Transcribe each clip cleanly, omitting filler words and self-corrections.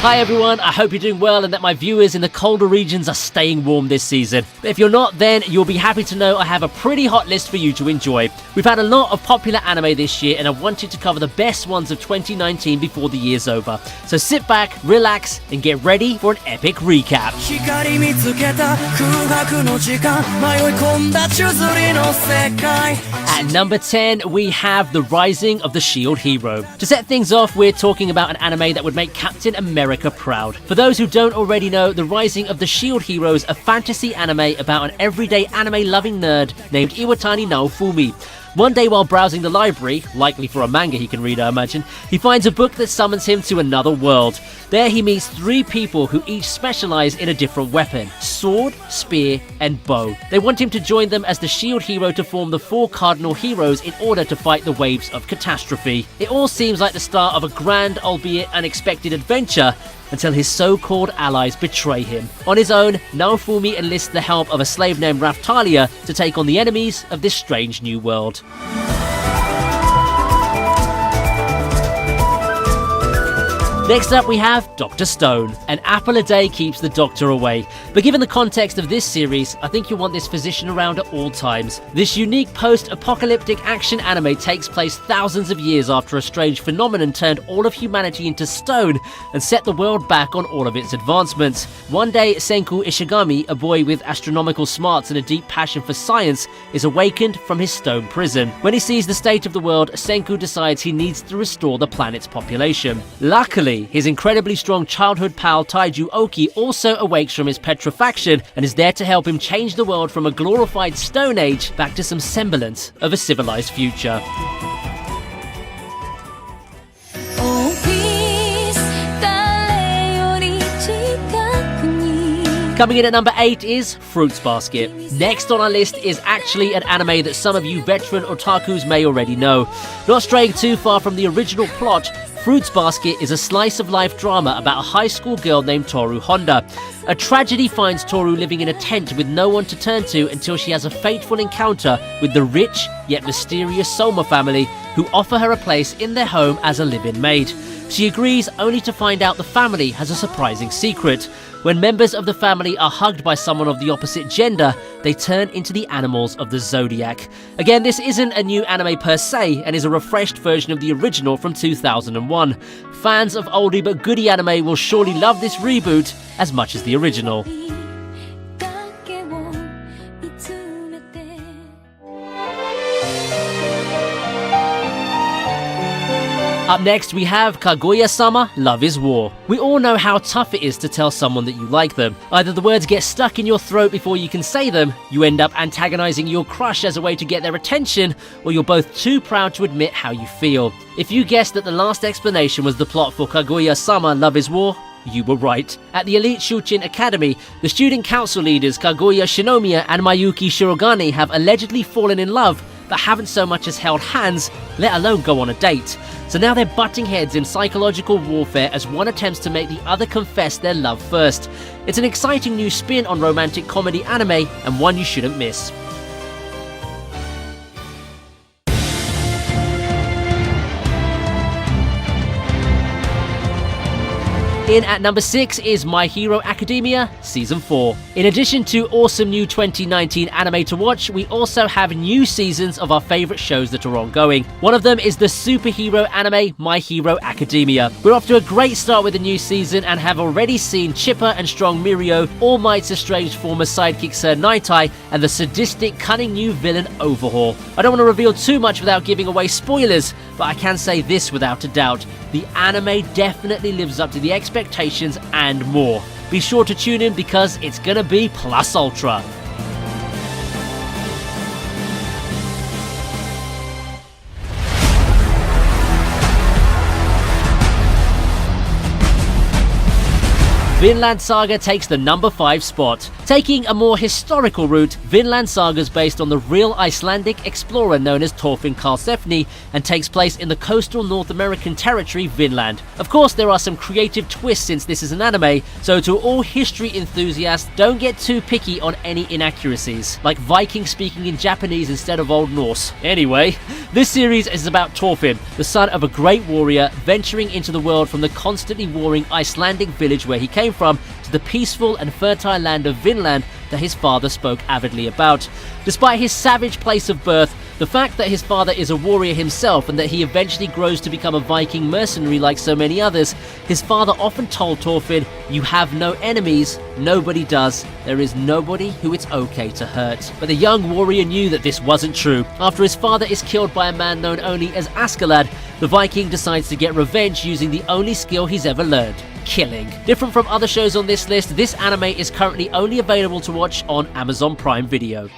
Hi everyone, I hope you're doing well and that my viewers in the colder regions are staying warm this season. But if you're not, then you'll be happy to know I have a pretty hot list for you to enjoy. We've had a lot of popular anime this year and I wanted to cover the best ones of 2019 before the year's over. So sit back, relax, and get ready for an epic recap. At number 10, we have The Rising of the Shield Hero. To set things off, we're talking about an anime that would make Captain America proud. For those who don't already know, The Rising of the Shield Hero is a fantasy anime about an everyday anime-loving nerd named Iwatani Naofumi. One day while browsing the library, likely for a manga he can read I imagine, he finds a book that summons him to another world. There he meets 3 people who each specialize in a different weapon: sword, spear, and bow. They want him to join them as the shield hero to form the 4 cardinal heroes in order to fight the waves of catastrophe. It all seems like the start of a grand, albeit unexpected adventure, until his so-called allies betray him. On his own, Naofumi enlists the help of a slave named Raftalia to take on the enemies of this strange new world. Next up we have Dr. Stone. An apple a day keeps the doctor away. But given the context of this series, I think you want this physician around at all times. This unique post-apocalyptic action anime takes place thousands of years after a strange phenomenon turned all of humanity into stone and set the world back on all of its advancements. One day, Senku Ishigami, a boy with astronomical smarts and a deep passion for science, is awakened from his stone prison. When he sees the state of the world, Senku decides he needs to restore the planet's population. Luckily, his incredibly strong childhood pal Taiju Oki also awakes from his petrifaction and is there to help him change the world from a glorified Stone Age back to some semblance of a civilized future. Coming in at number 8 is Fruits Basket. Next on our list is actually an anime that some of you veteran otakus may already know. Not straying too far from the original plot, Fruits Basket is a slice-of-life drama about a high school girl named Toru Honda. A tragedy finds Toru living in a tent with no one to turn to until she has a fateful encounter with the rich yet mysterious Soma family, who offer her a place in their home as a live-in maid. She agrees only to find out the family has a surprising secret. When members of the family are hugged by someone of the opposite gender, they turn into the animals of the zodiac. Again, this isn't a new anime per se, and is a refreshed version of the original from 2001. Fans of oldie but goodie anime will surely love this reboot as much as the original. Up next we have Kaguya-sama, Love is War. We all know how tough it is to tell someone that you like them. Either the words get stuck in your throat before you can say them, you end up antagonizing your crush as a way to get their attention, or you're both too proud to admit how you feel. If you guessed that the last explanation was the plot for Kaguya-sama, Love is War, you were right. At the elite Shuchin Academy, the student council leaders Kaguya Shinomiya and Mayuki Shirogane have allegedly fallen in love, but haven't so much as held hands, let alone go on a date. So now they're butting heads in psychological warfare as one attempts to make the other confess their love first. It's an exciting new spin on romantic comedy anime, and one you shouldn't miss. In at number 6 is My Hero Academia Season 4. In addition to awesome new 2019 anime to watch, we also have new seasons of our favourite shows that are ongoing. One of them is the superhero anime My Hero Academia. We're off to a great start with the new season and have already seen chipper and strong Mirio, All Might's estranged former sidekick Sir Nighteye, and the sadistic, cunning new villain Overhaul. I don't want to reveal too much without giving away spoilers, but I can say this without a doubt: the anime definitely lives up to the expectations and more. Be sure to tune in because it's gonna be plus ultra. Vinland Saga takes the number 5 spot. Taking a more historical route, Vinland Saga is based on the real Icelandic explorer known as Thorfinn Karlsefni and takes place in the coastal North American territory Vinland. Of course, there are some creative twists since this is an anime, so to all history enthusiasts, don't get too picky on any inaccuracies, like Vikings speaking in Japanese instead of Old Norse. Anyway, this series is about Thorfinn, the son of a great warrior, venturing into the world from the constantly warring Icelandic village where he came from to the peaceful and fertile land of Vinland that his father spoke avidly about. Despite his savage place of birth, the fact that his father is a warrior himself and that he eventually grows to become a Viking mercenary like so many others, his father often told Thorfinn, "You have no enemies, nobody does, there is nobody who it's okay to hurt." But the young warrior knew that this wasn't true. After his father is killed by a man known only as Askeladd, the Viking decides to get revenge using the only skill he's ever learned: killing. Different from other shows on this list, this anime is currently only available to watch on Amazon Prime Video.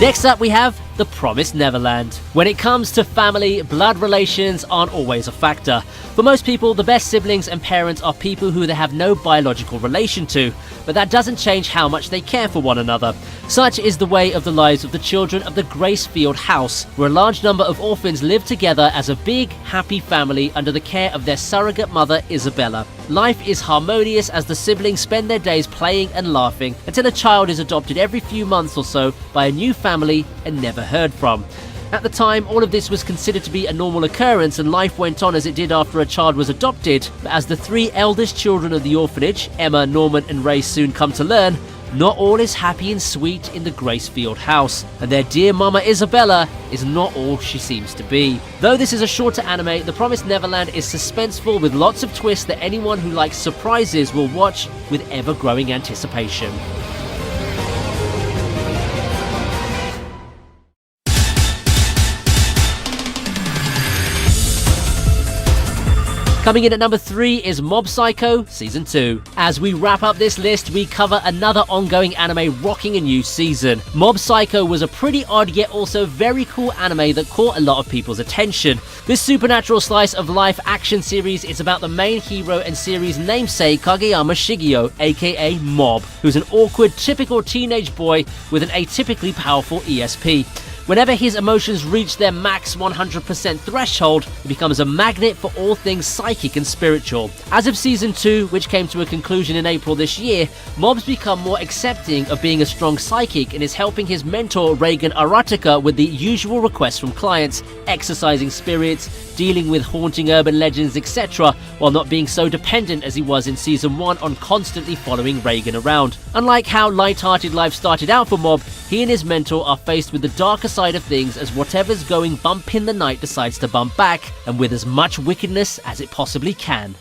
Next up we have The Promised Neverland. When it comes to family, blood relations aren't always a factor. For most people, the best siblings and parents are people who they have no biological relation to, but that doesn't change how much they care for one another. Such is the way of the lives of the children of the Gracefield house, where a large number of orphans live together as a big, happy family under the care of their surrogate mother, Isabella. Life is harmonious as the siblings spend their days playing and laughing until a child is adopted every few months or so by a new family and never heard from. At the time, all of this was considered to be a normal occurrence and life went on as it did after a child was adopted, but as the 3 eldest children of the orphanage, Emma, Norman and Ray, soon come to learn, not all is happy and sweet in the Gracefield house, and their dear mama Isabella is not all she seems to be. Though this is a shorter anime, The Promised Neverland is suspenseful with lots of twists that anyone who likes surprises will watch with ever-growing anticipation. Coming in at number 3 is Mob Psycho Season 2. As we wrap up this list, we cover another ongoing anime rocking a new season. Mob Psycho was a pretty odd yet also very cool anime that caught a lot of people's attention. This supernatural slice of life action series is about the main hero and series namesake Kageyama Shigeo, aka Mob, who's an awkward, typical teenage boy with an atypically powerful ESP. Whenever his emotions reach their max 100% threshold, he becomes a magnet for all things psychic and spiritual. As of Season 2, which came to a conclusion in April this year, Mob's become more accepting of being a strong psychic and is helping his mentor Reagan Aratica with the usual requests from clients, exorcising spirits, dealing with haunting urban legends, etc., while not being so dependent as he was in Season 1 on constantly following Reagan around. Unlike how light-hearted life started out for Mob, he and his mentor are faced with the darker side of things as whatever's going bump in the night decides to bump back, and with as much wickedness as it possibly can.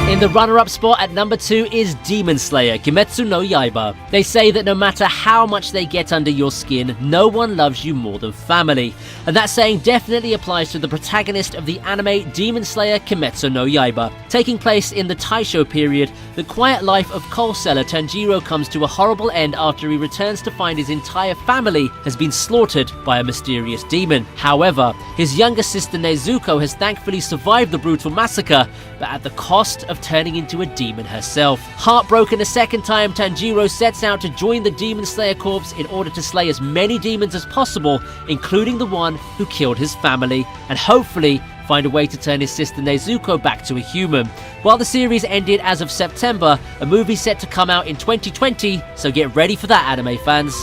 In the runner-up spot at number 2 is Demon Slayer Kimetsu no Yaiba. They say that no matter how much they get under your skin, no one loves you more than family. And that saying definitely applies to the protagonist of the anime Demon Slayer Kimetsu no Yaiba. Taking place in the Taisho period, the quiet life of coal seller Tanjiro comes to a horrible end after he returns to find his entire family has been slaughtered by a mysterious demon. However, his younger sister Nezuko has thankfully survived the brutal massacre, but at the cost of turning into a demon herself. Heartbroken a second time, Tanjiro sets out to join the Demon Slayer Corps in order to slay as many demons as possible, including the one who killed his family, and hopefully find a way to turn his sister Nezuko back to a human. While the series ended as of September, a movie's set to come out in 2020, so get ready for that, anime fans.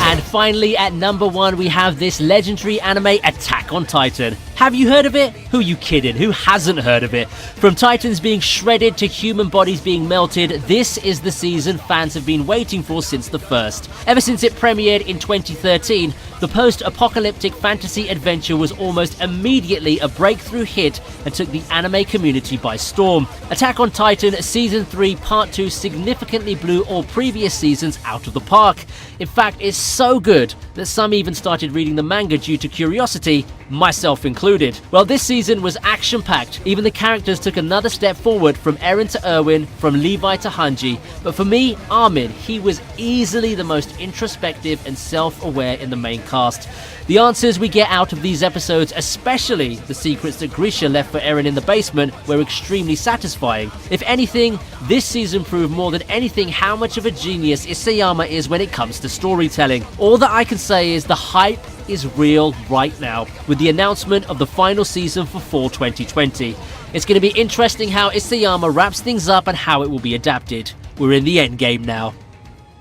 And finally, at number 1, we have this legendary anime, Attack on Titan. Have you heard of it? Who are you kidding? Who hasn't heard of it? From titans being shredded to human bodies being melted, this is the season fans have been waiting for since the first. Ever since it premiered in 2013, the post-apocalyptic fantasy adventure was almost immediately a breakthrough hit and took the anime community by storm. Attack on Titan Season 3 Part 2 significantly blew all previous seasons out of the park. In fact, it's so good that some even started reading the manga due to curiosity, myself included. Well, this season was action-packed. Even the characters took another step forward, from Eren to Erwin, from Levi to Hanji. But for me, Armin, he was easily the most introspective and self-aware in the main cast. The answers we get out of these episodes, especially the secrets that Grisha left for Eren in the basement, were extremely satisfying. If anything, this season proved more than anything how much of a genius Isayama is when it comes to storytelling. All that I can say is the hype is real right now, with the announcement of the final season for fall 2020. It's going to be interesting how Isayama wraps things up and how it will be adapted. We're in the end game now.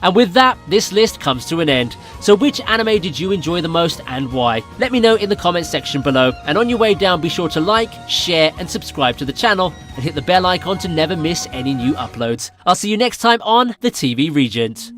And with that, this list comes to an end. So which anime did you enjoy the most and why? Let me know in the comments section below. And on your way down, be sure to like, share and subscribe to the channel and hit the bell icon to never miss any new uploads. I'll see you next time on the TV Regent.